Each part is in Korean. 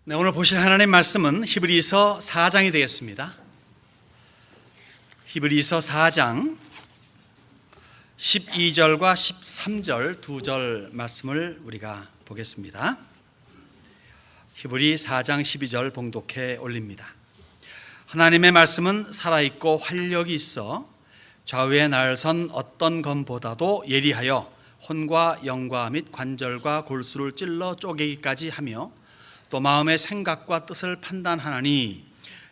네, 오늘 보실 하나님의 말씀은 히브리서 4장이 되겠습니다. 히브리서 4장 12절과 13절 두 절 말씀을 우리가 보겠습니다. 히브리 4장 12절 봉독해 올립니다. 하나님의 말씀은 살아있고 활력이 있어 좌우에 날선 어떤 검보다도 예리하여 혼과 영과 및 관절과 골수를 찔러 쪼개기까지 하며 또 마음의 생각과 뜻을 판단하나니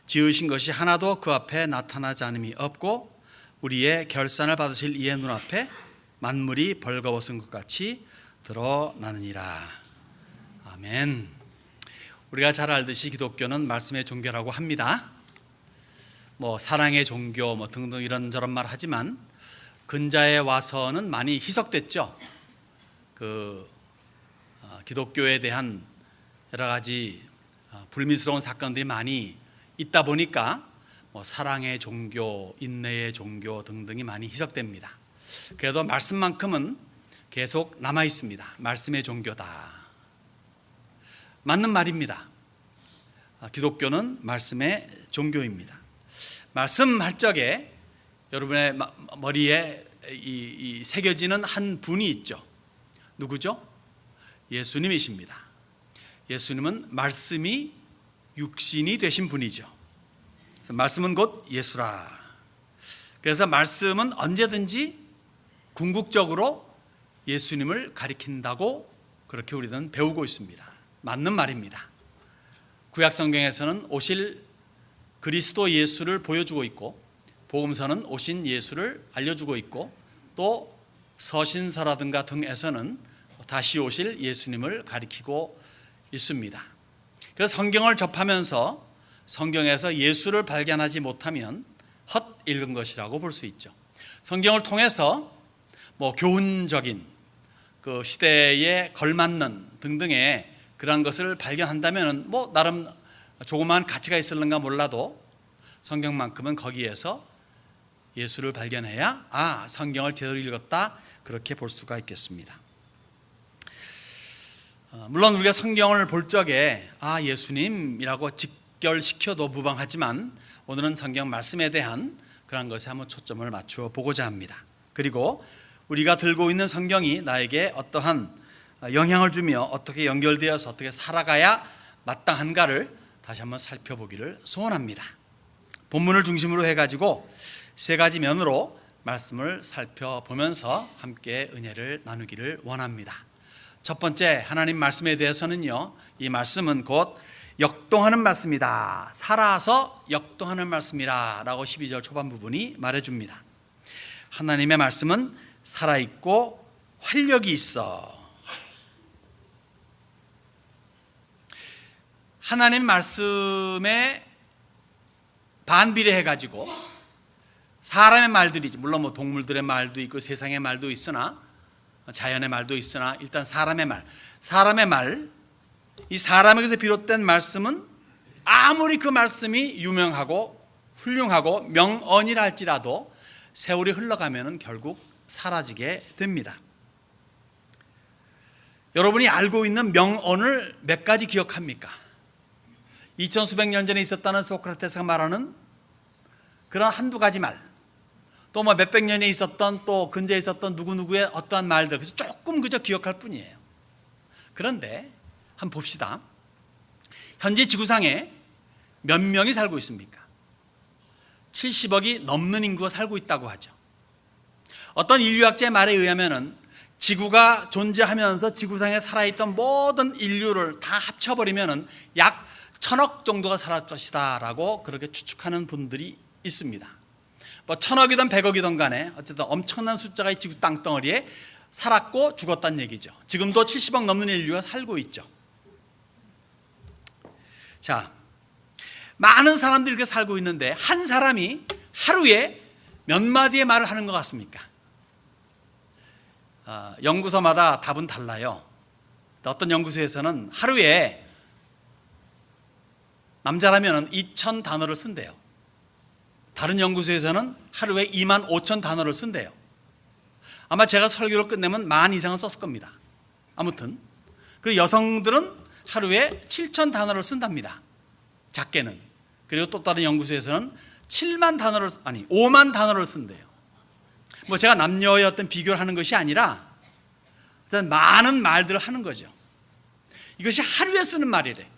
지으신 것이 하나도 그 앞에 나타나지 않음이 없고 우리의 결산을 받으실 이의 눈앞에 만물이 벌거벗은 것 같이 드러나느니라. 아멘. 우리가 잘 알듯이 기독교는 말씀의 종교라고 합니다. 사랑의 종교 등등 이런저런 말 하지만 근자에 와서는 많이 희석됐죠. 기독교에 대한 여러 가지 불미스러운 사건들이 많이 있다 보니까 사랑의 종교, 인내의 종교 등등이 많이 희석됩니다. 그래도 말씀만큼은 계속 남아 있습니다. 말씀의 종교다. 맞는 말입니다. 기독교는 말씀의 종교입니다. 말씀할 적에 여러분의 머리에 새겨지는 한 분이 있죠. 누구죠? 예수님이십니다. 예수님은 말씀이 육신이 되신 분이죠. 그래서 말씀은 곧 예수라. 그래서 말씀은 언제든지 궁극적으로 예수님을 가리킨다고 그렇게 우리는 배우고 있습니다. 맞는 말입니다. 구약 성경에서는 오실 그리스도 예수를 보여주고 있고 복음서는 오신 예수를 알려주고 있고 또 서신서라든가 등에서는 다시 오실 예수님을 가리키고 있습니다. 그래서 성경을 접하면서 성경에서 예수를 발견하지 못하면 헛 읽은 것이라고 볼 수 있죠. 성경을 통해서 교훈적인 그 시대에 걸맞는 등등의 그런 것을 발견한다면 나름 조그마한 가치가 있을는가 몰라도 성경만큼은 거기에서 예수를 발견해야 성경을 제대로 읽었다 그렇게 볼 수가 있겠습니다. 물론 우리가 성경을 볼 적에 예수님이라고 직결시켜도 무방하지만 오늘은 성경 말씀에 대한 그런 것에 한번 초점을 맞추어 보고자 합니다. 그리고 우리가 들고 있는 성경이 나에게 어떠한 영향을 주며 어떻게 연결되어서 어떻게 살아가야 마땅한가를 다시 한번 살펴보기를 소원합니다. 본문을 중심으로 해가지고 세 가지 면으로 말씀을 살펴보면서 함께 은혜를 나누기를 원합니다. 첫 번째, 하나님 말씀에 대해서는요, 이 말씀은 곧 역동하는 말씀이다. 살아서 역동하는 말씀이라 라고 12절 초반 부분이 말해줍니다. 하나님의 말씀은 살아있고 활력이 있어. 하나님 말씀에 반비례해가지고 사람의 말들이지, 물론 동물들의 말도 있고 세상의 말도 있으나 자연의 말도 있으나 일단 사람의 말, 이 사람에게서 비롯된 말씀은 아무리 그 말씀이 유명하고 훌륭하고 명언이라 할지라도 세월이 흘러가면 결국 사라지게 됩니다. 여러분이 알고 있는 명언을 몇 가지 기억합니까? 2000수백 년 전에 있었다는 소크라테스가 말하는 그런 한두 가지 말, 또 몇백 년에 있었던 또 근처에 있었던 누구누구의 어떠한 말들, 그래서 조금 그저 기억할 뿐이에요. 그런데 한번 봅시다. 현재 지구상에 몇 명이 살고 있습니까? 70억이 넘는 인구가 살고 있다고 하죠. 어떤 인류학자의 말에 의하면 지구가 존재하면서 지구상에 살아있던 모든 인류를 다 합쳐버리면 약 1000억 정도가 살았을 것이다 라고 그렇게 추측하는 분들이 있습니다. 1000억이든 100억이든 간에 어쨌든 엄청난 숫자가 이 지구 땅덩어리에 살았고 죽었다는 얘기죠. 지금도 70억 넘는 인류가 살고 있죠. 자, 많은 사람들이 이렇게 살고 있는데 한 사람이 하루에 몇 마디의 말을 하는 것 같습니까? 연구소마다 답은 달라요. 어떤 연구소에서는 하루에 남자라면 2000단어를 쓴대요. 다른 연구소에서는 하루에 25,000단어를 쓴대요. 아마 제가 설교를 끝내면 10,000 이상은 썼을 겁니다. 아무튼 그리고 여성들은 하루에 7천 단어를 쓴답니다. 작게는. 그리고 또 다른 연구소에서는 5만 단어를 쓴대요. 뭐 제가 남녀의 어떤 비교를 하는 것이 아니라 많은 말들을 하는 거죠. 이것이 하루에 쓰는 말이래.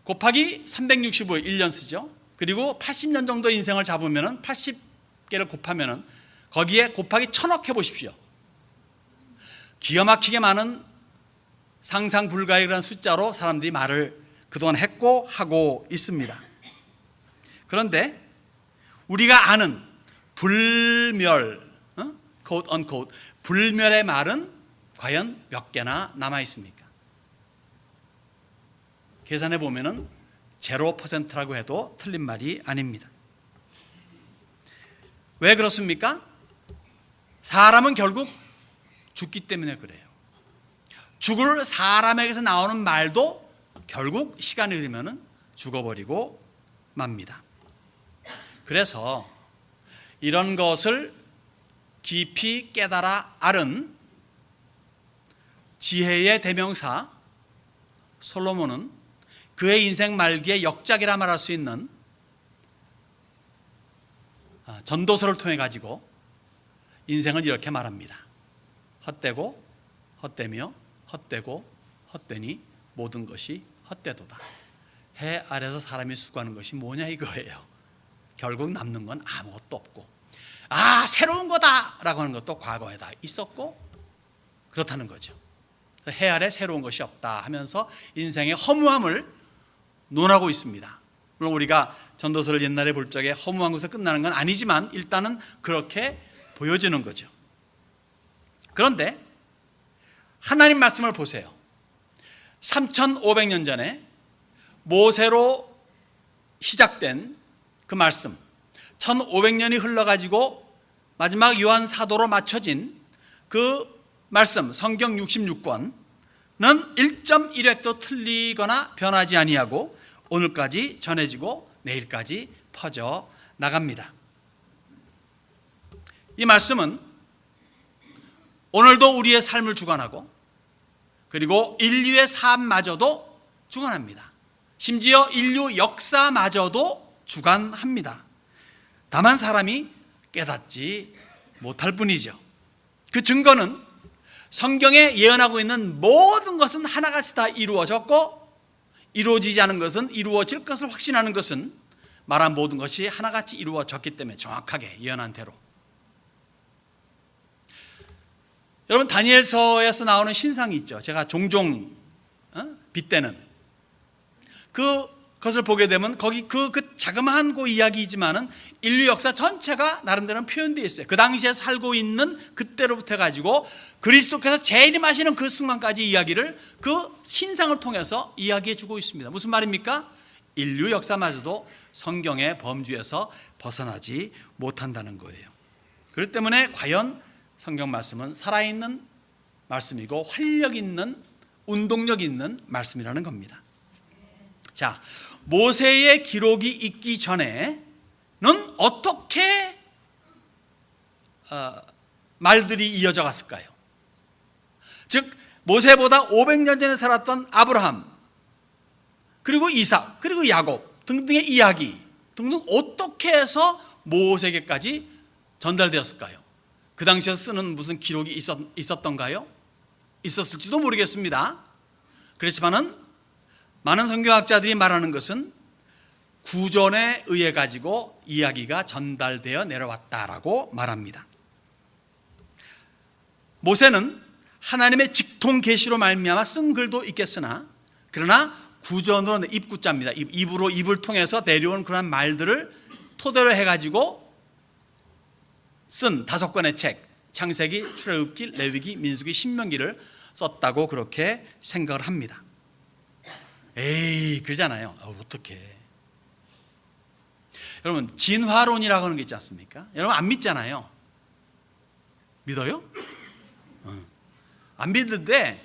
곱하기 365일 1년 쓰죠. 그리고 80년 정도 인생을 잡으면 80개를 곱하면 거기에 곱하기 1000억 해보십시오. 기가 막히게 많은 상상 불가의 그런 숫자로 사람들이 말을 그동안 했고 하고 있습니다. 그런데 우리가 아는 불멸, quote unquote, 불멸의 말은 과연 몇 개나 남아 있습니까? 계산해 보면은 0%라고 해도 틀린 말이 아닙니다. 왜 그렇습니까? 사람은 결국 죽기 때문에 그래요. 죽을 사람에게서 나오는 말도 결국 시간이 되면은 죽어버리고 맙니다. 그래서 이런 것을 깊이 깨달아 앓은 지혜의 대명사 솔로몬은 그의 인생 말기에 역작이라 말할 수 있는 전도서를 통해 가지고 인생을 이렇게 말합니다. 헛되고 헛되며 헛되고 헛되니 모든 것이 헛되도다. 해 아래서 사람이 수고하는 것이 뭐냐 이거예요. 결국 남는 건 아무것도 없고, 새로운 거다 라고 하는 것도 과거에 다 있었고 그렇다는 거죠. 해 아래 새로운 것이 없다 하면서 인생의 허무함을 논하고 있습니다. 물론 우리가 전도서를 옛날에 볼 적에 허무한 것에 끝나는 건 아니지만 일단은 그렇게 보여지는 거죠. 그런데 하나님 말씀을 보세요. 3500년 전에 모세로 시작된 그 말씀, 1500년이 흘러가지고 마지막 요한 사도로 맞춰진 그 말씀, 성경 66권은 1.1획도 틀리거나 변하지 아니하고 오늘까지 전해지고 내일까지 퍼져 나갑니다. 이 말씀은 오늘도 우리의 삶을 주관하고 그리고 인류의 삶마저도 주관합니다. 심지어 인류 역사마저도 주관합니다. 다만 사람이 깨닫지 못할 뿐이죠. 그 증거는 성경에 예언하고 있는 모든 것은 하나같이 다 이루어졌고 이루어지지 않은 것은 이루어질 것을 확신하는 것은 말한 모든 것이 하나같이 이루어졌기 때문에 정확하게 예언한 대로. 여러분 다니엘서에서 나오는 신상이 있죠. 제가 종종 빗대는 그것을 보게 되면 거기 그 자그마한 그 이야기이지만은 인류 역사 전체가 나름대로 표현되어 있어요. 그 당시에 살고 있는 그때로부터 가지고 그리스도께서 재림하시는 그 순간까지 이야기를 그 신상을 통해서 이야기해 주고 있습니다. 무슨 말입니까? 인류 역사마저도 성경의 범주에서 벗어나지 못한다는 거예요. 그렇기 때문에 과연 성경 말씀은 살아있는 말씀이고 활력 있는 운동력 있는 말씀이라는 겁니다. 자, 모세의 기록이 있기 전에는 어떻게 말들이 이어져 갔을까요? 즉 모세보다 500년 전에 살았던 아브라함 그리고 이삭 그리고 야곱 등등의 이야기 등등 어떻게 해서 모세에게까지 전달되었을까요? 그 당시에 쓰는 무슨 기록이 있었던가요? 있었을지도 모르겠습니다. 그렇지만은 많은 성경학자들이 말하는 것은 구전에 의해 가지고 이야기가 전달되어 내려왔다라고 말합니다. 모세는 하나님의 직통 계시로 말미암아 쓴 글도 있겠으나 그러나 구전으로 입구자입니다. 입으로 입을 통해서 내려온 그런 말들을 토대로 해가지고 쓴 5권의 책, 창세기, 출애굽기, 레위기, 민수기, 신명기를 썼다고 그렇게 생각을 합니다. 에이 그러잖아요. 어떡해. 여러분 진화론이라고 하는 게 있지 않습니까? 여러분 안 믿잖아요. 믿어요? 안 믿는데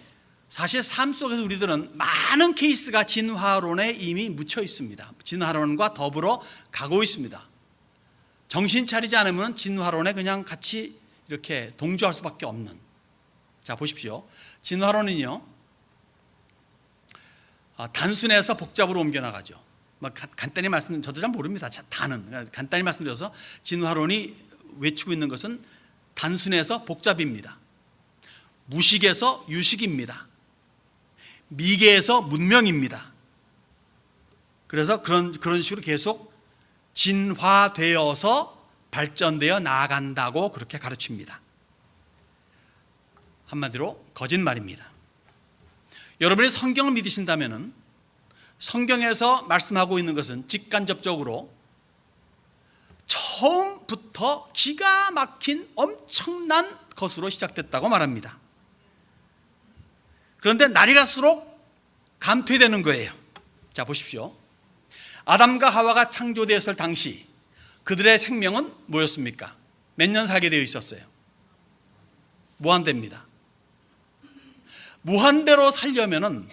사실 삶 속에서 우리들은 많은 케이스가 진화론에 이미 묻혀 있습니다. 진화론과 더불어 가고 있습니다. 정신 차리지 않으면 진화론에 그냥 같이 이렇게 동조할 수밖에 없는. 자 보십시오. 진화론은요 단순해서 복잡으로 옮겨 나가죠. 간단히 말씀, 저도 잘 모릅니다. 단은 간단히 말씀드려서 진화론이 외치고 있는 것은 단순해서 복잡입니다. 무식에서 유식입니다. 미개에서 문명입니다. 그래서 그런 식으로 계속 진화되어서 발전되어 나아간다고 그렇게 가르칩니다. 한마디로 거짓말입니다. 여러분이 성경을 믿으신다면 성경에서 말씀하고 있는 것은 직간접적으로 처음부터 기가 막힌 엄청난 것으로 시작됐다고 말합니다. 그런데 날이 갈수록 감퇴되는 거예요. 자, 보십시오. 아담과 하와가 창조되었을 당시 그들의 생명은 뭐였습니까? 몇 년 살게 되어 있었어요? 무한대입니다. 무한대로 살려면은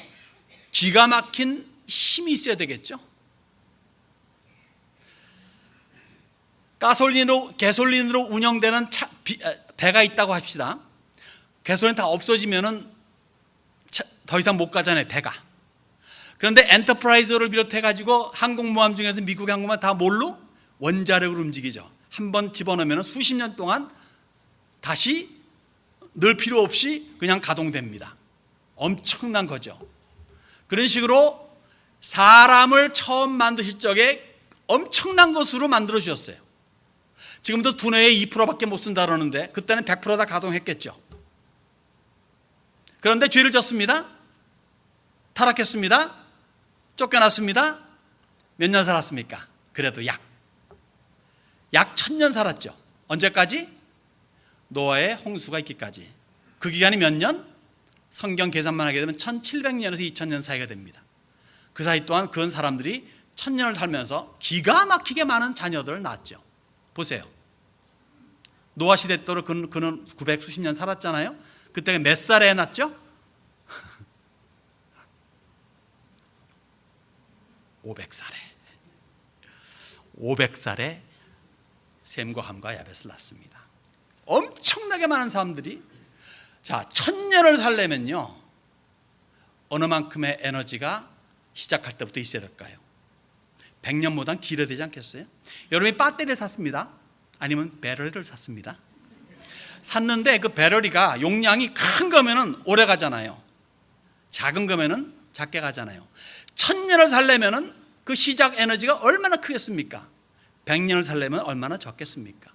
기가 막힌 힘이 있어야 되겠죠? 개솔린으로 운영되는 배가 있다고 합시다. 개솔린 다 없어지면은 더 이상 못 가잖아요, 배가. 그런데 엔터프라이즈를 비롯해 가지고 항공모함 중에서 미국 항공모함 다 뭘로? 원자력으로 움직이죠. 한번 집어넣으면 수십 년 동안 다시 늘 필요 없이 그냥 가동됩니다. 엄청난 거죠. 그런 식으로 사람을 처음 만드실 적에 엄청난 것으로 만들어 주셨어요. 지금도 두뇌에 2%밖에 못 쓴다 그러는데 그때는 100% 다 가동했겠죠. 그런데 죄를 졌습니다. 타락했습니다. 쫓겨났습니다. 몇 년 살았습니까? 그래도 약 1000년 살았죠. 언제까지? 노아의 홍수가 있기까지. 그 기간이 몇 년? 성경 계산만 하게 되면 1700년에서 2000년 사이가 됩니다. 그 사이 동안 그런 사람들이 1000년을 살면서 기가 막히게 많은 자녀들을 낳았죠. 보세요. 노아 시대 때로 그는 900 수십 년 살았잖아요. 그때가 몇 살에 낳았죠? 500살에 셈과 함과 야벳을 낳습니다. 엄청나게 많은 사람들이 1000년을 살려면요 어느 만큼의 에너지가 시작할 때부터 있어야 될까요? 100년보단 길어야 되지 않겠어요? 여러분이 배터리를 샀습니다. 아니면 배터리를 샀습니다. 샀는데 그 배터리가 용량이 큰 거면은 오래 가잖아요. 작은 거면은 작게 가잖아요. 1000년을 살려면은 그 시작 에너지가 얼마나 크겠습니까? 100년을 살려면 얼마나 적겠습니까?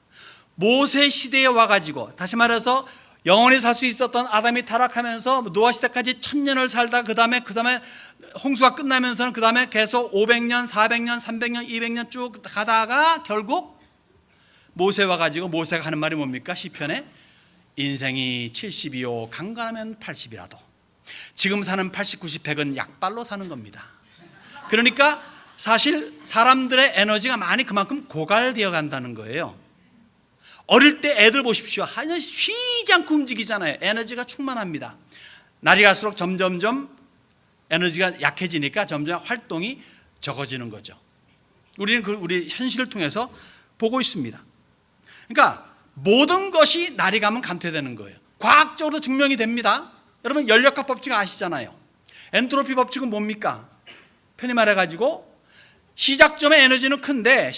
모세 시대에 와가지고, 다시 말해서 영원히 살 수 있었던 아담이 타락하면서 노아 시대까지 1000년을 살다 그 다음에 홍수가 끝나면서는 그 다음에 계속 500년, 400년, 300년, 200년 쭉 가다가 결국 모세 와가지고 모세가 하는 말이 뭡니까? 시편에 인생이 70이요 강간하면 80이라도 지금 사는 80, 90, 100은 약발로 사는 겁니다. 그러니까 사실 사람들의 에너지가 많이 그만큼 고갈되어 간다는 거예요. 어릴 때 애들 보십시오. 하늘 쉬지 않고 움직이잖아요. 에너지가 충만합니다. 날이 갈수록 점점점 에너지가 약해지니까 점점 활동이 적어지는 거죠. 우리는 우리 현실을 통해서 보고 있습니다. 그러니까 모든 것이 날이 가면 감퇴되는 거예요. 과학적으로 증명이 됩니다. 여러분 연력학 법칙 아시잖아요. 엔트로피 법칙은 뭡니까? 편히 말해가지고 시작점의 에너지는 큰데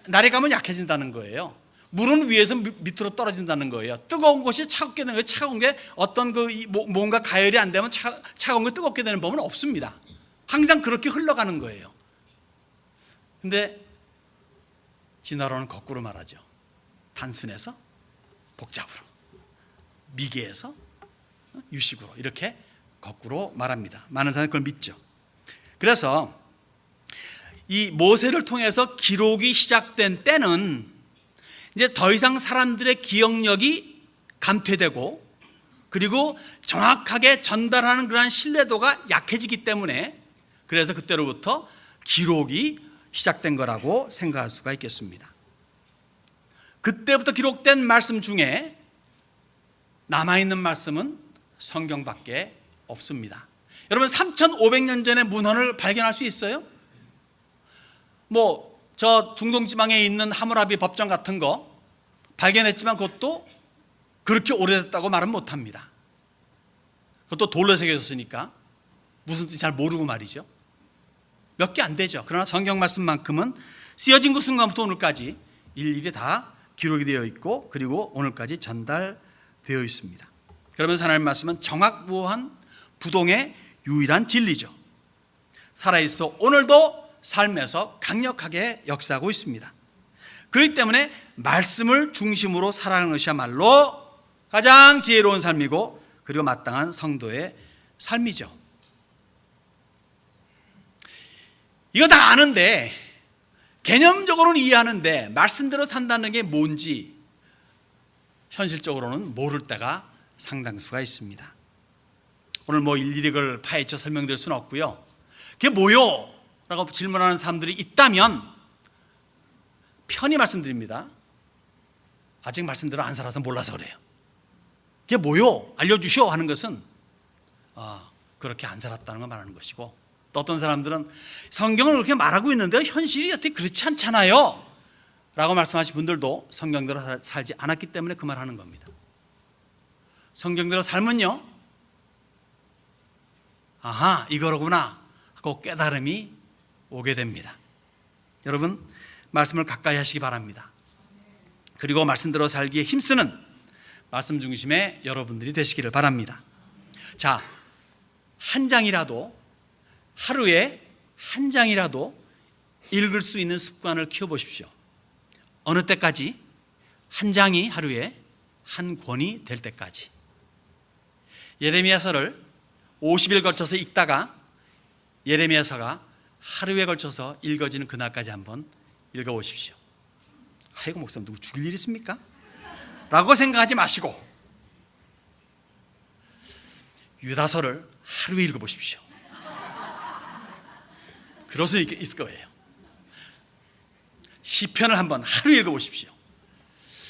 날이 가면 약해진다는 거예요. 물은 위에서 밑으로 떨어진다는 거예요. 뜨거운 것이 차갑게 되는 거예요. 차가운 게 어떤 뭔가 가열이 안 되면 차가운 게 뜨겁게 되는 법은 없습니다. 항상 그렇게 흘러가는 거예요. 근데 진화론은 거꾸로 말하죠. 단순해서 복잡으로, 미개해서 유식으로, 이렇게 거꾸로 말합니다. 많은 사람이 그걸 믿죠. 그래서 이 모세를 통해서 기록이 시작된 때는 이제 더 이상 사람들의 기억력이 감퇴되고 그리고 정확하게 전달하는 그러한 신뢰도가 약해지기 때문에 그래서 그때로부터 기록이 시작된 거라고 생각할 수가 있겠습니다. 그때부터 기록된 말씀 중에 남아있는 말씀은 성경밖에 없습니다. 여러분 3500년 전의 문헌을 발견할 수 있어요? 저 중동지방에 있는 하무라비 법정 같은 거 발견했지만 그것도 그렇게 오래됐다고 말은 못합니다. 그것도 돌로 새겨졌으니까 무슨 뜻인지 잘 모르고 말이죠. 몇 개 안 되죠. 그러나 성경 말씀만큼은 쓰여진 그 순간부터 오늘까지 일일이 다 기록이 되어 있고 그리고 오늘까지 전달되어 있습니다. 그러면서 하나님 말씀은 정확무오한 부동의 유일한 진리죠. 살아있어 오늘도 삶에서 강력하게 역사하고 있습니다. 그렇기 때문에 말씀을 중심으로 살아가는 것이야말로 가장 지혜로운 삶이고 그리고 마땅한 성도의 삶이죠. 이거 다 아는데, 개념적으로는 이해하는데 말씀대로 산다는 게 뭔지 현실적으로는 모를 때가 상당수가 있습니다. 오늘 뭐 일일이 그걸 파헤쳐 설명드릴 수는 없고요. 그게 뭐요? 라고 질문하는 사람들이 있다면 편히 말씀드립니다. 아직 말씀대로 안 살아서 몰라서 그래요. 그게 뭐요? 알려주시오 하는 것은 그렇게 안 살았다는 걸 말하는 것이고, 또 어떤 사람들은 성경을 그렇게 말하고 있는데 현실이 어떻게 그렇지 않잖아요 라고 말씀하신 분들도 성경대로 살지 않았기 때문에 그 말하는 겁니다. 성경대로 살면요, 아하, 이거로구나 하고 깨달음이 오게 됩니다. 여러분, 말씀을 가까이 하시기 바랍니다. 그리고 말씀대로 살기에 힘쓰는 말씀 중심의 여러분들이 되시기를 바랍니다. 자, 한 장이라도, 하루에 한 장이라도 읽을 수 있는 습관을 키워보십시오. 어느 때까지? 한 장이 하루에 한 권이 될 때까지. 예레미야서를 50일 걸쳐서 읽다가 예레미야서가 하루에 걸쳐서 읽어지는 그날까지 한번 읽어보십시오. 아이고, 목사님 누구 죽일 일 있습니까? 라고 생각하지 마시고 유다서를 하루에 읽어보십시오. 그럴 수 있을 거예요. 시편을 한번 하루에 읽어보십시오.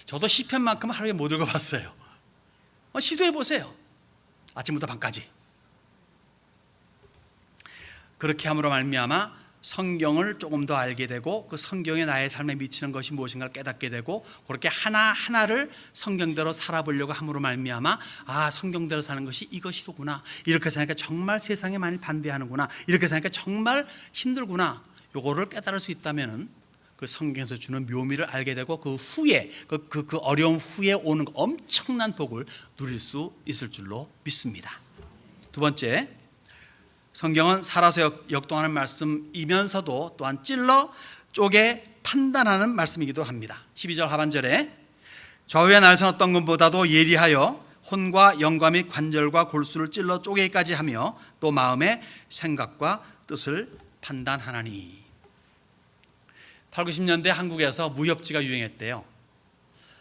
저도 시편만큼 하루에 못 읽어봤어요. 시도해보세요. 아침부터 밤까지. 그렇게 함으로 말미암아 성경을 조금 더 알게 되고 그 성경에 나의 삶에 미치는 것이 무엇인가를 깨닫게 되고 그렇게 하나하나를 성경대로 살아보려고 함으로 말미암아 성경대로 사는 것이 이것이로구나, 이렇게 사니까 정말 세상에 많이 반대하는구나, 이렇게 사니까 정말 힘들구나, 요거를 깨달을 수 있다면 그 성경에서 주는 묘미를 알게 되고 그 후에 그 어려움 후에 오는 엄청난 복을 누릴 수 있을 줄로 믿습니다. 두 번째, 성경은 살아서 역동하는 말씀이면서도 또한 찔러 쪼개 판단하는 말씀이기도 합니다. 12절 하반절에 좌우에 날선 어떤 것보다도 예리하여 혼과 영과 및 관절과 골수를 찔러 쪼개기까지 하며 또 마음의 생각과 뜻을 판단하나니. 8, 90년대 한국에서 무협지가 유행했대요.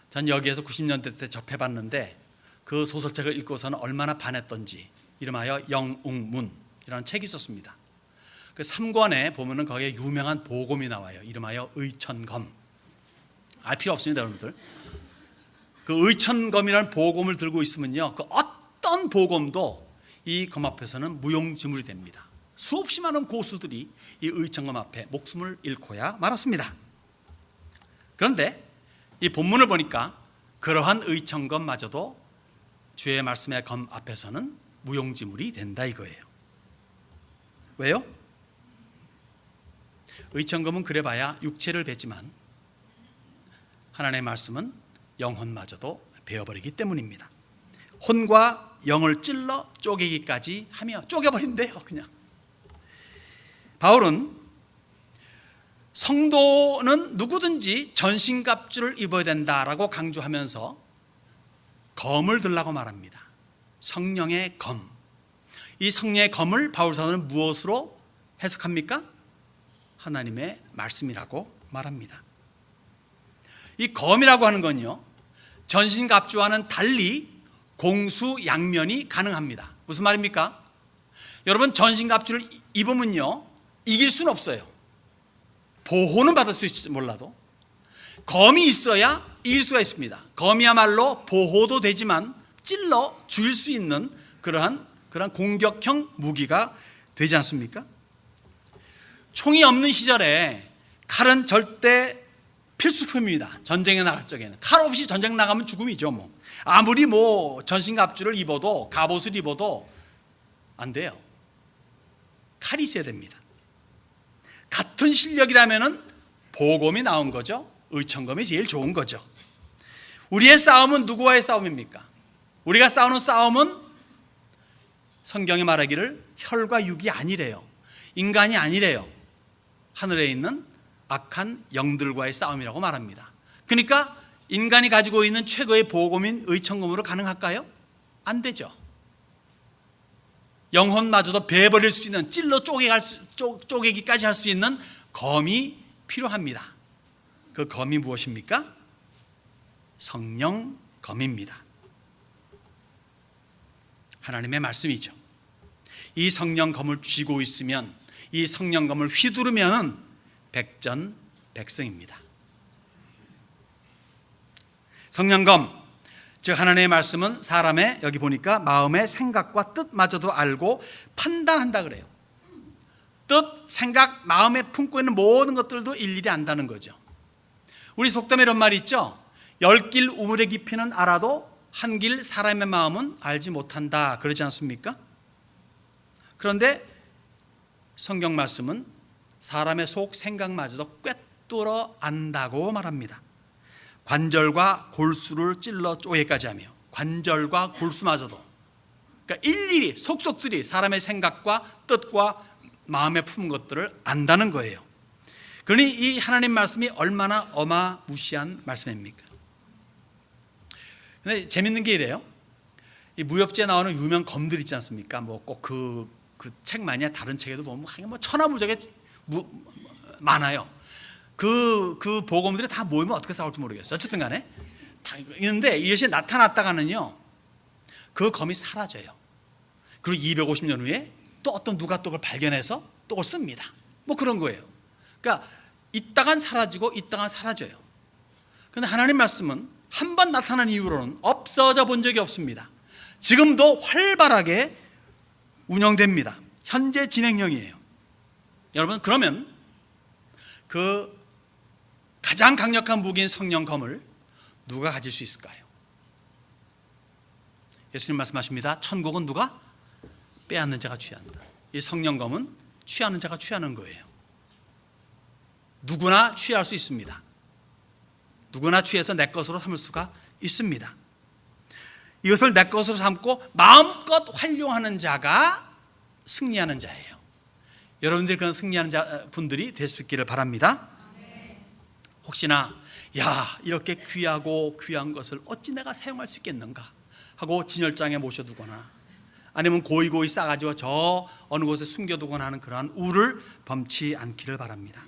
전 여기에서 90년대 때 접해봤는데 그 소설책을 읽고서는 얼마나 반했던지. 이름하여 영웅문 이라는 책이 있었습니다. 그 3권에 보면은 거기에 유명한 보검이 나와요. 이름하여 의천검. 알 필요 없습니다, 여러분들. 그 의천검이라는 보검을 들고 있으면요, 그 어떤 보검도 이 검 앞에서는 무용지물이 됩니다. 수없이 많은 고수들이 이 의천검 앞에 목숨을 잃고야 말았습니다. 그런데 이 본문을 보니까 그러한 의천검마저도 주의 말씀의 검 앞에서는 무용지물이 된다 이거예요. 왜요? 의천검은 그래봐야 육체를 뱉지만 하나님의 말씀은 영혼마저도 베어버리기 때문입니다. 혼과 영을 찔러 쪼개기까지 하며 쪼개버린대요. 그냥 바울은 성도는 누구든지 전신갑주를 입어야 된다라고 강조하면서 검을 들라고 말합니다. 성령의 검. 이 성령의 검을 바울 사도는 무엇으로 해석합니까? 하나님의 말씀이라고 말합니다. 이 검이라고 하는 건요, 전신갑주와는 달리 공수양면이 가능합니다. 무슨 말입니까? 여러분, 전신갑주를 입으면요, 이길 수는 없어요. 보호는 받을 수 있을지 몰라도 검이 있어야 이길 수가 있습니다. 검이야말로 보호도 되지만 찔러 죽일 수 있는 그러한 공격형 무기가 되지 않습니까? 총이 없는 시절에 칼은 절대 필수품입니다. 전쟁에 나갈 적에는 칼 없이 전쟁 나가면 죽음이죠. 아무리 전신갑주를 입어도 갑옷을 입어도 안 돼요. 칼이 있어야 됩니다. 같은 실력이라면은 복음이 나온 거죠. 의천검이 제일 좋은 거죠. 우리의 싸움은 누구와의 싸움입니까? 우리가 싸우는 싸움은 성경이 말하기를 혈과 육이 아니래요. 인간이 아니래요. 하늘에 있는 악한 영들과의 싸움이라고 말합니다. 그러니까 인간이 가지고 있는 최고의 보검인 의천검으로 가능할까요? 안 되죠. 영혼마저도 베어버릴 수 있는, 찔러 쪼개기까지 할 수 있는 검이 필요합니다. 그 검이 무엇입니까? 성령검입니다. 하나님의 말씀이죠. 이 성령검을 쥐고 있으면, 이 성령검을 휘두르면 백전백승입니다. 성령검, 즉 하나님의 말씀은 사람의, 여기 보니까 마음의 생각과 뜻마저도 알고 판단한다 그래요. 뜻, 생각, 마음에 품고 있는 모든 것들도 일일이 안다는 거죠. 우리 속담에 이런 말이 있죠. 10길 우물의 깊이는 알아도 한 길 사람의 마음은 알지 못한다, 그러지 않습니까? 그런데 성경 말씀은 사람의 속 생각마저도 꿰뚫어 안다고 말합니다. 관절과 골수를 찔러 쪼개까지 하며, 관절과 골수마저도, 그러니까 일일이 속속들이 사람의 생각과 뜻과 마음에 품은 것들을 안다는 거예요. 그러니 이 하나님 말씀이 얼마나 어마무시한 말씀입니까? 근데 재밌는 게 이래요. 이 무협지에 나오는 유명 검들 있지 않습니까? 뭐 꼭 그 책만이야, 다른 책에도 보면 뭐 천하무적에 많아요. 그 보검들이 다 모이면 어떻게 싸울지 모르겠어요. 어쨌든 간에 다 있는데, 이것이 나타났다가는요, 그 검이 사라져요. 그리고 250년 후에 또 어떤 누가 또 그걸 발견해서 또 그걸 씁니다. 뭐 그런 거예요. 그러니까 있다간 사라지고 있다간 사라져요. 그런데 하나님 말씀은 한 번 나타난 이후로는 없어져 본 적이 없습니다. 지금도 활발하게 운영됩니다. 현재 진행형이에요. 여러분, 그러면 그 가장 강력한 무기인 성령검을 누가 가질 수 있을까요? 예수님 말씀하십니다. 천국은 누가 빼앗는 자가 취한다. 이 성령검은 취하는 자가 취하는 거예요. 누구나 취할 수 있습니다. 누구나 취해서 내 것으로 삼을 수가 있습니다. 이것을 내 것으로 삼고 마음껏 활용하는 자가 승리하는 자예요. 여러분들이 그런 승리하는 분들이 될 수 있기를 바랍니다. 혹시나 이렇게 귀하고 귀한 것을 어찌 내가 사용할 수 있겠는가 하고 진열장에 모셔두거나, 아니면 고이고이 싸가지고 저 어느 곳에 숨겨두거나 하는 그러한 우를 범치 않기를 바랍니다.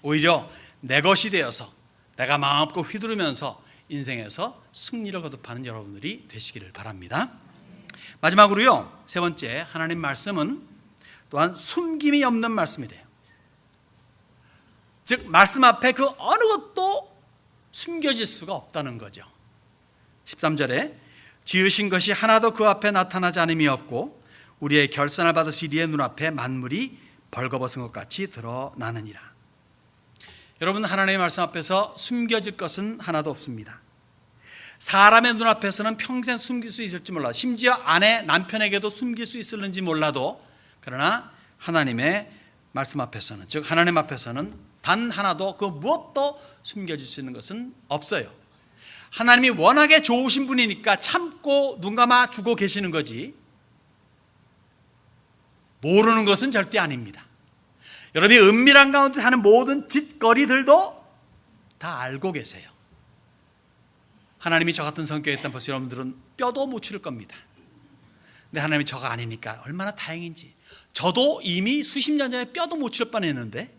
오히려 내 것이 되어서 내가 마음껏 휘두르면서 인생에서 승리를 거듭하는 여러분들이 되시기를 바랍니다. 마지막으로요, 세 번째, 하나님 말씀은 또한 숨김이 없는 말씀이 돼요. 즉 말씀 앞에 그 어느 것도 숨겨질 수가 없다는 거죠. 13절에 지으신 것이 하나도 그 앞에 나타나지 않음이 없고 우리의 결산을 받으시리의 눈앞에 만물이 벌거벗은 것 같이 드러나느니라. 여러분, 하나님의 말씀 앞에서 숨겨질 것은 하나도 없습니다. 사람의 눈앞에서는 평생 숨길 수 있을지 몰라도, 심지어 아내, 남편에게도 숨길 수 있을는지 몰라도, 그러나 하나님의 말씀 앞에서는, 즉 하나님 앞에서는 단 하나도 그 무엇도 숨겨질 수 있는 것은 없어요. 하나님이 워낙에 좋으신 분이니까 참고 눈 감아 두고 계시는 거지, 모르는 것은 절대 아닙니다. 여러분이 은밀한 가운데 하는 모든 짓거리들도 다 알고 계세요. 하나님이 저 같은 성격이었다면 벌써 여러분들은 뼈도 못 추릴 겁니다. 근데 하나님이 저가 아니니까 얼마나 다행인지. 저도 이미 수십 년 전에 뼈도 못 추릴 뻔했는데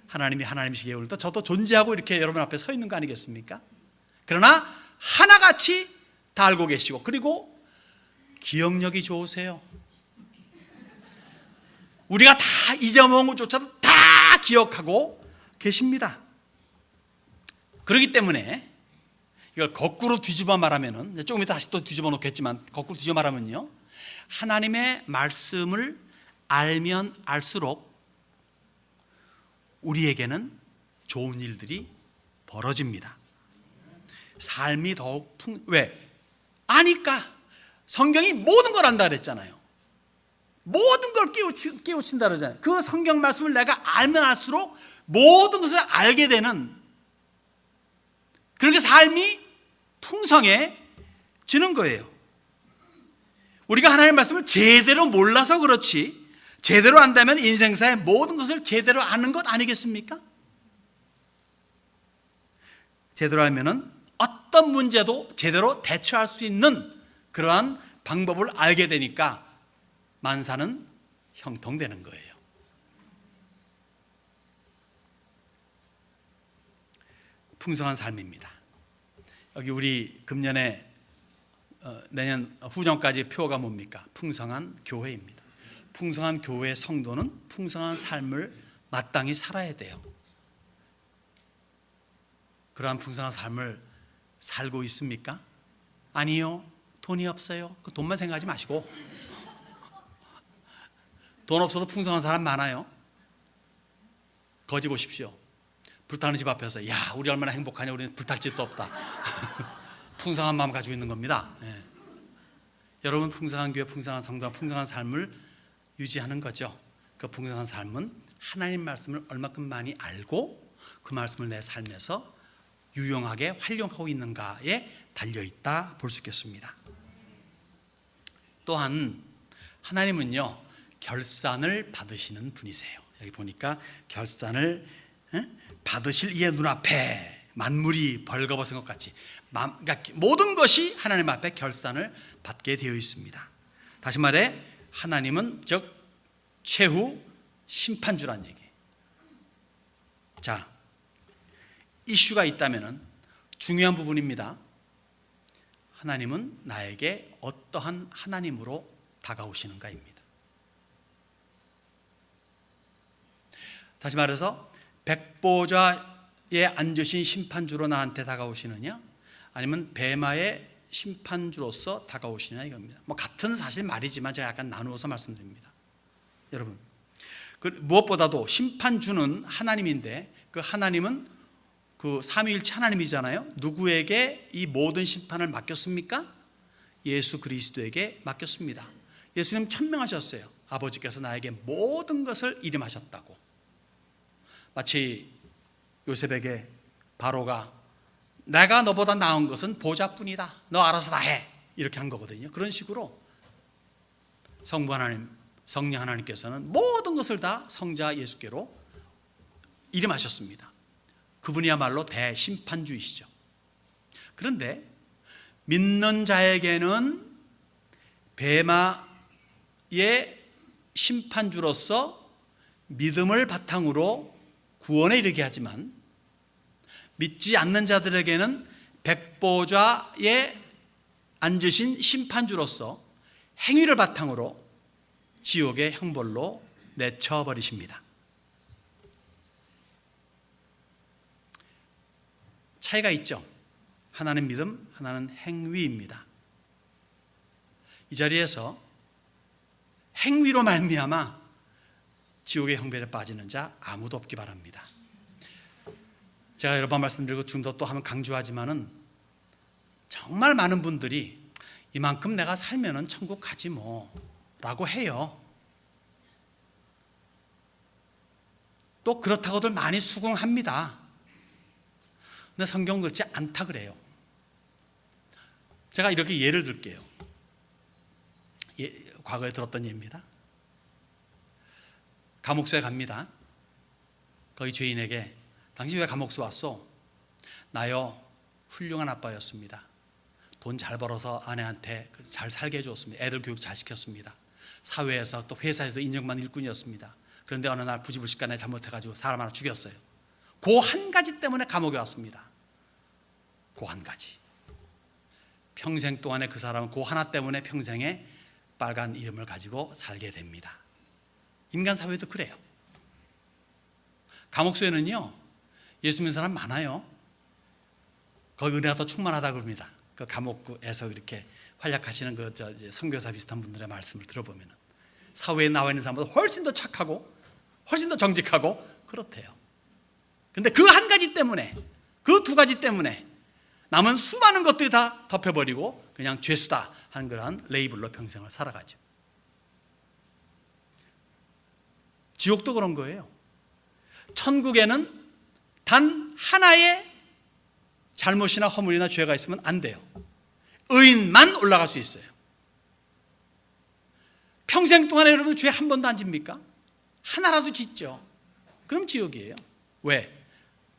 하나님이 하나님이시기에 오늘도 저도 존재하고 이렇게 여러분 앞에 서 있는 거 아니겠습니까? 그러나 하나같이 다 알고 계시고, 그리고 기억력이 좋으세요. 우리가 다 잊어먹은 것조차도 다 기억하고 계십니다. 그렇기 때문에 이걸 거꾸로 뒤집어 말하면은, 조금 이따 다시 또 뒤집어 놓겠지만, 거꾸로 뒤집어 말하면요, 하나님의 말씀을 알면 알수록 우리에게는 좋은 일들이 벌어집니다. 삶이 더욱 왜? 아니까. 성경이 모든 걸 안다 그랬잖아요. 모든 걸 깨우친다 그러잖아요. 그 성경 말씀을 내가 알면 알수록 모든 것을 알게 되는, 그렇게 삶이 풍성해지는 거예요. 우리가 하나님의 말씀을 제대로 몰라서 그렇지, 제대로 안다면 인생사의 모든 것을 제대로 아는 것 아니겠습니까? 제대로 알면은 어떤 문제도 제대로 대처할 수 있는 그러한 방법을 알게 되니까 만사는 형통되는 거예요. 풍성한 삶입니다. 여기 우리 금년에 내년 후년까지 표가 뭡니까? 풍성한 교회입니다. 풍성한 교회 성도는 풍성한 삶을 마땅히 살아야 돼요. 그러한 풍성한 삶을 살고 있습니까? 아니요. 돈이 없어요. 그 돈만 생각하지 마시고. 돈 없어도 풍성한 사람 많아요. 거지 보십시오. 불타는 집 앞에서, 야, 우리 얼마나 행복하냐, 우리는 불탈 집도 없다. 풍성한 마음 가지고 있는 겁니다. 네. 여러분, 풍성한 교회, 풍성한 성도와 풍성한 삶을 유지하는 거죠. 그 풍성한 삶은 하나님 말씀을 얼마큼 많이 알고 그 말씀을 내 삶에서 유용하게 활용하고 있는가에 달려있다 볼 수 있겠습니다. 또한 하나님은요, 결산을 받으시는 분이세요. 여기 보니까 결산을 받으실 이의 눈앞에 만물이 벌거벗은 것 같이, 그러니까 모든 것이 하나님 앞에 결산을 받게 되어 있습니다. 다시 말해 하나님은 즉 최후 심판주란 얘기예요. 자, 이슈가 있다면 중요한 부분입니다. 하나님은 나에게 어떠한 하나님으로 다가오시는가입니다. 다시 말해서 백보좌에 앉으신 심판주로 나한테 다가오시느냐, 아니면 뱀마의 심판주로서 다가오시느냐 이겁니다. 뭐 같은 사실 말이지만 제가 약간 나누어서 말씀드립니다. 여러분, 무엇보다도 심판주는 하나님인데 그 하나님은 그 삼위일체 하나님이잖아요. 누구에게 이 모든 심판을 맡겼습니까? 예수 그리스도에게 맡겼습니다. 예수님 천명하셨어요. 아버지께서 나에게 모든 것을 이름하셨다고. 마치 요셉에게 바로가 내가 너보다 나은 것은 보좌뿐이다, 너 알아서 다 해, 이렇게 한 거거든요. 그런 식으로 성부 하나님, 성령 하나님께서는 모든 것을 다 성자 예수께로 이름하셨습니다. 그분이야말로 대심판주이시죠. 그런데 믿는 자에게는 뱀마의 심판주로서 믿음을 바탕으로 구원에 이르게 하지만, 믿지 않는 자들에게는 백보좌에 앉으신 심판주로서 행위를 바탕으로 지옥의 형벌로 내쳐버리십니다. 차이가 있죠. 하나는 믿음, 하나는 행위입니다. 이 자리에서 행위로 말미암아 지옥의 형벌에 빠지는 자 아무도 없기 바랍니다. 제가 여러 번 말씀드리고 지금도 또 한번 강조하지만은 정말 많은 분들이 이만큼 내가 살면은 천국 가지 뭐 라고 해요. 또 그렇다고들 많이 수긍합니다. 근데 성경은 그렇지 않다 그래요. 제가 이렇게 예를 들게요. 과거에 들었던 예입니다. 감옥소에 갑니다. 거기 죄인에게 당신 왜 감옥소 왔어? 나요, 훌륭한 아빠였습니다. 돈 잘 벌어서 아내한테 잘 살게 해줬습니다. 애들 교육 잘 시켰습니다. 사회에서 또 회사에서 인정받는 일꾼이었습니다. 그런데 어느 날 부지불식간에 잘못해가지고 사람 하나 죽였어요. 그 한 가지 때문에 감옥에 왔습니다. 그 한 가지. 평생 동안에 그 사람은 그 하나 때문에 평생에 빨간 이름을 가지고 살게 됩니다. 인간 사회도 그래요. 감옥소에는요, 예수 믿는 사람 많아요. 거기 은혜가 더 충만하다 그럽니다. 그 감옥에서 이렇게 활약하시는 그 선교사 비슷한 분들의 말씀을 들어보면 사회에 나와 있는 사람보다 훨씬 더 착하고 훨씬 더 정직하고 그렇대요. 근데 그 한 가지 때문에, 그 두 가지 때문에 남은 수많은 것들이 다 덮여버리고 그냥 죄수다 하는 그런 레이블로 평생을 살아가죠. 지옥도 그런 거예요. 천국에는 단 하나의 잘못이나 허물이나 죄가 있으면 안 돼요. 의인만 올라갈 수 있어요. 평생 동안에 여러분 죄 한 번도 안 집니까? 하나라도 짓죠. 그럼 지옥이에요. 왜?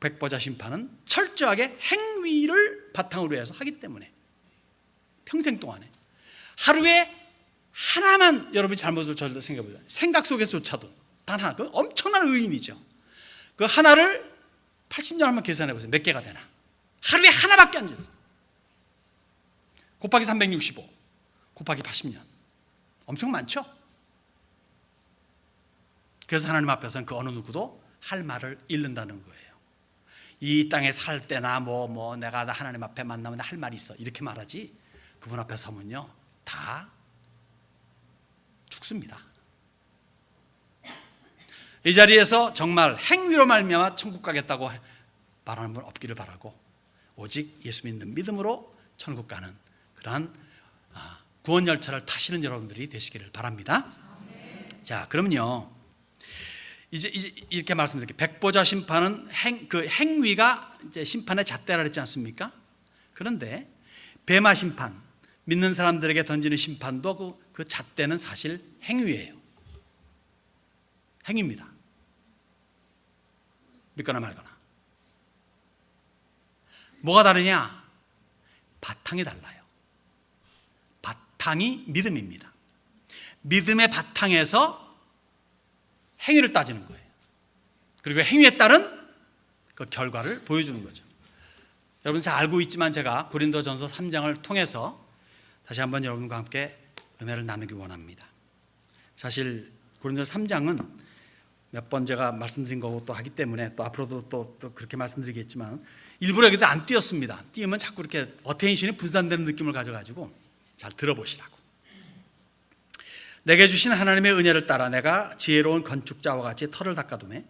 백보자 심판은 철저하게 행위를 바탕으로 해서 하기 때문에. 평생 동안에 하루에 하나만 여러분이 잘못을 저질러 생각해보세요. 생각 속에서조차도 단 하나, 그 엄청난 의인이죠. 그 하나를 80년 한번 계산해보세요. 몇 개가 되나? 하루에 하나밖에 안 져요. 곱하기 365 곱하기 80년 엄청 많죠? 그래서 하나님 앞에서는 그 어느 누구도 할 말을 잃는다는 거예요. 이 땅에 살 때나 내가 하나님 앞에 만나면 할 말이 있어 이렇게 말하지, 그분 앞에 서면요 다 죽습니다. 이 자리에서 정말 행위로 말미암아 천국 가겠다고 말하는 분 없기를 바라고, 오직 예수 믿는 믿음으로 천국 가는 그러한 구원 열차를 타시는 여러분들이 되시기를 바랍니다. 자, 그러면요 이제 이렇게 말씀드릴게요. 백보자 심판은 그 행위가 이제 심판의 잣대라 그랬지 않습니까? 그런데 베마 심판, 믿는 사람들에게 던지는 심판도 그 잣대는 사실 행위예요. 행위입니다. 믿거나 말거나. 뭐가 다르냐? 바탕이 달라요. 바탕이 믿음입니다. 믿음의 바탕에서 행위를 따지는 거예요. 그리고 행위에 따른 그 결과를 보여주는 거죠. 여러분 잘 알고 있지만 제가 고린도전서 3장을 통해서 다시 한번 여러분과 함께 은혜를 나누기 원합니다. 사실 고린도서 3장은 몇 번 제가 말씀드린 거고 또 하기 때문에 또 앞으로도 또 그렇게 말씀드리겠지만 일부러 여기도 안 띄었습니다. 띄우면 자꾸 이렇게 어텐션이 분산되는 느낌을 가져가지고 잘 들어보시라고. 내게 주신 하나님의 은혜를 따라 내가 지혜로운 건축자와 같이 터를 닦아두매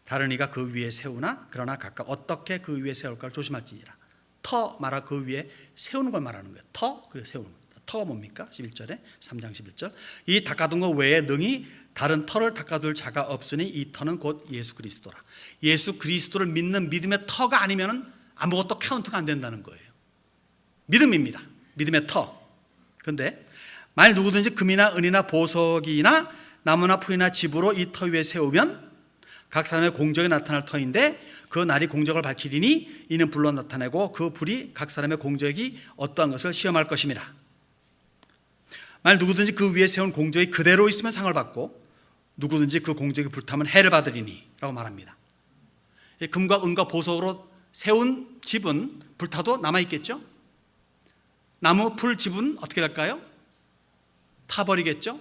다른 이가 그 위에 세우나 그러나 각각 어떻게 그 위에 세울까를 조심할지니라. 터 말아 그 위에 세우는 걸 말하는 거예요. 터, 그 세우는 거. 터가 뭡니까? 11절에 3장 11절. 이 닦아둔 것 외에 능히 다른 터를 닦아둘 자가 없으니 이 터는 곧 예수 그리스도라. 예수 그리스도를 믿는 믿음의 터가 아니면 아무것도 카운트가 안 된다는 거예요. 믿음입니다. 믿음의 터. 그런데 만일 누구든지 금이나 은이나 보석이나 나무나 풀이나 집으로 이 터 위에 세우면 각 사람의 공적이 나타날 터인데 그 날이 공적을 밝히리니 이는 불로 나타내고 그 불이 각 사람의 공적이 어떠한 것을 시험할 것임이라. 만일 누구든지 그 위에 세운 공적이 그대로 있으면 상을 받고 누구든지 그 공적이 불타면 해를 받으리니 라고 말합니다. 금과 은과 보석으로 세운 집은 불타도 남아있겠죠? 나무, 풀, 집은 어떻게 될까요? 타버리겠죠?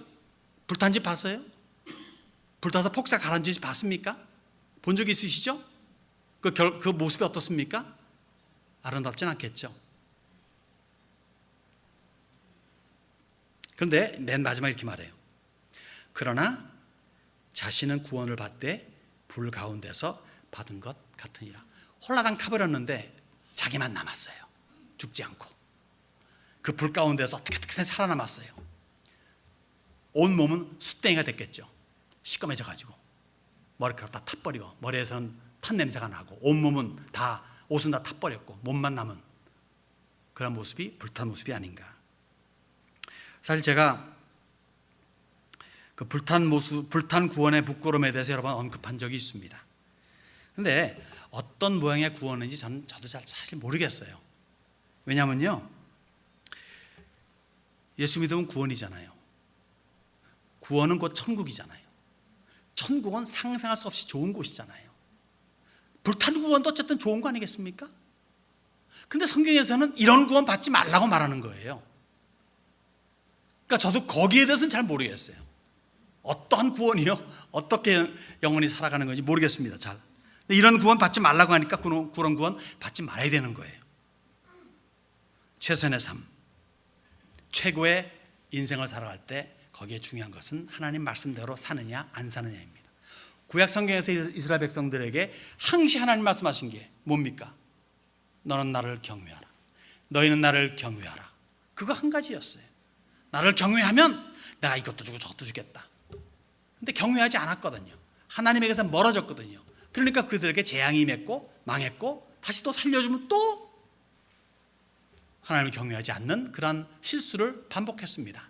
불탄 집 봤어요? 불타서 폭삭 가라앉은 집 봤습니까? 본 적 있으시죠? 그 모습이 어떻습니까? 아름답진 않겠죠? 그런데 맨 마지막에 이렇게 말해요. 그러나 자신은 구원을 받되 불 가운데서 받은 것 같으니라. 홀라당 타버렸는데 자기만 남았어요. 죽지 않고. 그 불 가운데서 어떻게든 살아남았어요. 온 몸은 숯대기가 됐겠죠. 시꺼매져가지고 머리카락 다 타버리고 머리에서는 탄 냄새가 나고 온몸은 다, 옷은 다 타버렸고 몸만 남은 그런 모습이 불탄 모습이 아닌가. 사실 제가 그 불탄 모습, 불탄 구원의 부끄러움에 대해서 여러 번 언급한 적이 있습니다. 그런데 어떤 모양의 구원인지 저도 사실 모르겠어요. 왜냐면요, 예수 믿으면 구원이잖아요. 구원은 곧 천국이잖아요. 천국은 상상할 수 없이 좋은 곳이잖아요. 불탄 구원도 어쨌든 좋은 거 아니겠습니까? 근데 성경에서는 이런 구원 받지 말라고 말하는 거예요. 그러니까 저도 거기에 대해서는 잘 모르겠어요. 어떠한 구원이요? 어떻게 영원히 살아가는 건지 모르겠습니다. 잘. 이런 구원 받지 말라고 하니까 그런 구원 받지 말아야 되는 거예요. 최선의 삶, 최고의 인생을 살아갈 때 거기에 중요한 것은 하나님 말씀대로 사느냐 안 사느냐입니다. 구약 성경에서 이스라엘 백성들에게 항시 하나님 말씀하신 게 뭡니까? 너는 나를 경외하라. 너희는 나를 경외하라. 그거 한 가지였어요. 나를 경외하면 내가 이것도 주고 저것도 주겠다. 근데 경외하지 않았거든요. 하나님에게서 멀어졌거든요. 그러니까 그들에게 재앙이 임했고 망했고 다시 또 살려주면 또 하나님을 경외하지 않는 그러한 실수를 반복했습니다.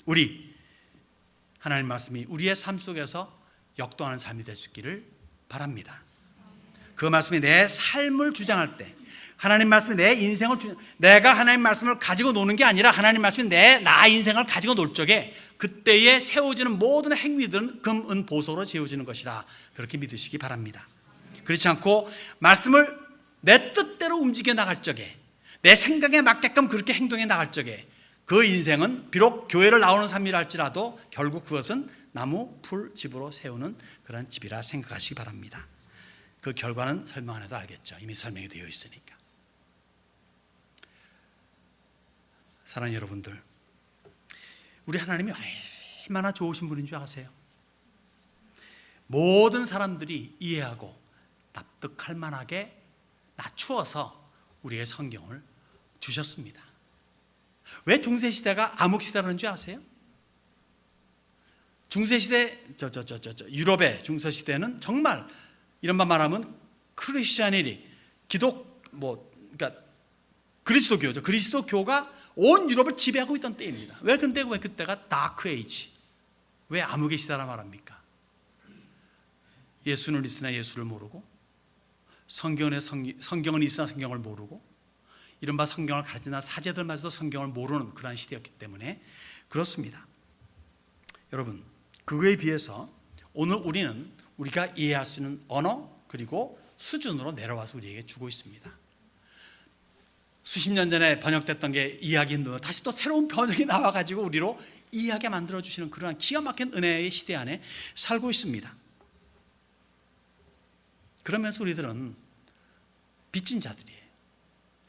우리 하나님 말씀이 우리의 삶 속에서 역동하는 삶이 될 수 있기를 바랍니다. 그 말씀이 내 삶을 주장할 때, 하나님 말씀이 내 인생을 내가 하나님 말씀을 가지고 노는 게 아니라 하나님 말씀이 나 인생을 가지고 놀 적에 그때에 세워지는 모든 행위들은 금, 은, 보소로 지어지는 것이라 그렇게 믿으시기 바랍니다. 그렇지 않고 말씀을 내 뜻대로 움직여 나갈 적에, 내 생각에 맞게끔 그렇게 행동해 나갈 적에 그 인생은 비록 교회를 나오는 삶이라 할지라도 결국 그것은 나무, 풀, 집으로 세우는 그런 집이라 생각하시기 바랍니다. 그 결과는 설명 안 해도 알겠죠. 이미 설명이 되어 있으니까. 사랑하는 여러분들, 우리 하나님이 얼마나 좋으신 분인 줄 아세요? 모든 사람들이 이해하고 납득할 만하게 낮추어서 우리의 성경을 주셨습니다. 왜 중세시대가 암흑시대라는 줄 아세요? 중세시대, 유럽의 중세시대는 정말 이런 말 말하면 크리스찬이리, 그러니까 그리스도교죠. 그리스도교가 온 유럽을 지배하고 있던 때입니다. 왜 그때가 다크 에이지, 왜 암흑의 시대라 말합니까? 예수는 있으나 예수를 모르고, 성경은 있으나 성경을 모르고, 이른바 성경을 가르치는 사제들마저도 성경을 모르는 그러한 시대였기 때문에 그렇습니다. 여러분, 그거에 비해서 오늘 우리는 우리가 이해할 수 있는 언어 그리고 수준으로 내려와서 우리에게 주고 있습니다. 수십 년 전에 번역됐던 게 이해하기 다시 또 새로운 번역이 나와가지고 우리로 이해하게 만들어주시는 그러한 기가 막힌 은혜의 시대 안에 살고 있습니다. 그러면서 우리들은 빚진 자들이에요.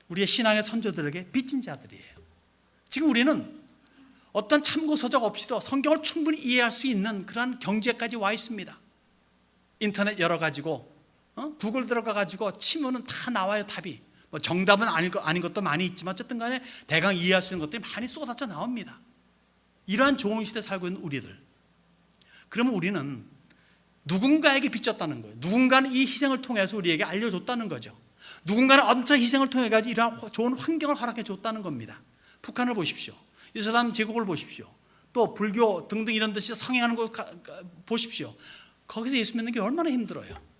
우리의 신앙의 선조들에게 빚진 자들이에요. 지금 우리는 어떤 참고 서적 없이도 성경을 충분히 이해할 수 있는 그런 경지에까지 와 있습니다. 인터넷 열어가지고 구글 들어가가지고 치면은 다 나와요. 답이 뭐 정답은 아닌 것도 많이 있지만 어쨌든 간에 대강 이해할 수 있는 것들이 많이 쏟아져 나옵니다. 이러한 좋은 시대에 살고 있는 우리들, 그러면 우리는 누군가에게 빚졌다는 거예요. 누군가는 이 희생을 통해서 우리에게 알려줬다는 거죠. 누군가는 엄청 희생을 통해 가지고 이러한 좋은 환경을 허락해 줬다는 겁니다. 북한을 보십시오. 이슬람 제국을 보십시오. 또 불교 등등 이런 데서 성행하는 거 보십시오. 거기서 예수 믿는 게 얼마나 힘들어요.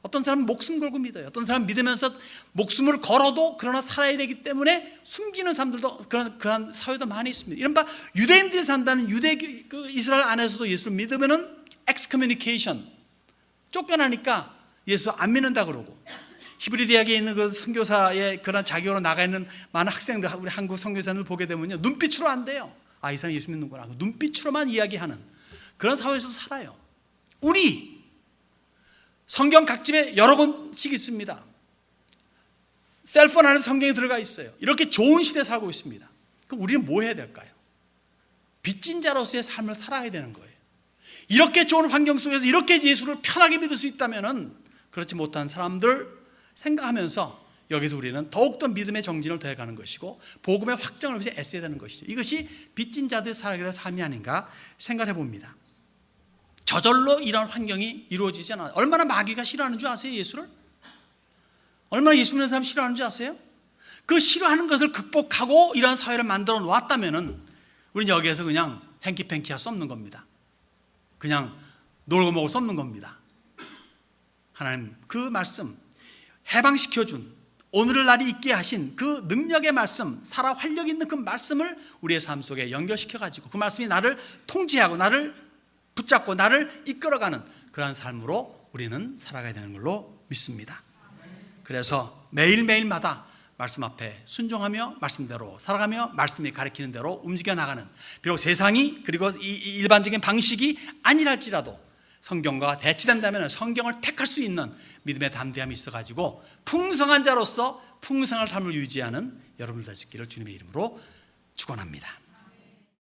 어떤 사람은 목숨 걸고 믿어요. 어떤 사람은 믿으면서 목숨을 걸어도 그러나 살아야 되기 때문에 숨기는 사람들도 그런 사회도 많이 있습니다. 이른바 유대인들이 산다는 이스라엘 안에서도 예수를 믿으면은 엑스커뮤니케이션, 쫓겨나니까 예수 안 믿는다 그러고, 히브리 대학에 있는 그 선교사의 그런 자격으로 나가 있는 많은 학생들, 우리 한국 선교사들 보게 되면요, 눈빛으로 안 돼요. 아, 이 사람 예수 믿는구나. 눈빛으로만 이야기하는 그런 사회에서 살아요. 우리 성경 각 집에 여러 권씩 있습니다. 셀폰 안에 성경이 들어가 있어요. 이렇게 좋은 시대에 살고 있습니다. 그럼 우리는 뭐 해야 될까요? 빚진 자로서의 삶을 살아야 되는 거예요. 이렇게 좋은 환경 속에서 이렇게 예수를 편하게 믿을 수 있다면은 그렇지 못한 사람들 생각하면서 여기서 우리는 더욱더 믿음의 정진을 더해가는 것이고 복음의 확장을 위해서 애써야 되는 것이죠. 이것이 빚진 자들이 살아가게 될 삶이 아닌가 생각해 봅니다. 저절로 이런 환경이 이루어지지 않아요. 얼마나 마귀가 싫어하는 줄 아세요? 예수를? 얼마나 예수 믿는 사람 싫어하는 줄 아세요? 그 싫어하는 것을 극복하고 이런 사회를 만들어 놓았다면은 우리는 여기에서 그냥 행키팽키 할 수 없는 겁니다. 그냥 놀고 먹을 수 없는 겁니다. 하나님 그 말씀, 해방시켜준 오늘을 날이 있게 하신 그 능력의 말씀, 살아 활력 있는 그 말씀을 우리의 삶 속에 연결시켜가지고 그 말씀이 나를 통제하고 나를 붙잡고 나를 이끌어가는 그러한 삶으로 우리는 살아가야 되는 걸로 믿습니다. 그래서 매일매일마다 말씀 앞에 순종하며 말씀대로 살아가며 말씀이 가르치는 대로 움직여 나가는, 비록 세상이 그리고 이 일반적인 방식이 아니랄지라도 성경과 대치된다면 성경을 택할 수 있는 믿음의 담대함이 있어가지고 풍성한 자로서 풍성한 삶을 유지하는 여러분들 되시기를 주님의 이름으로 축원합니다.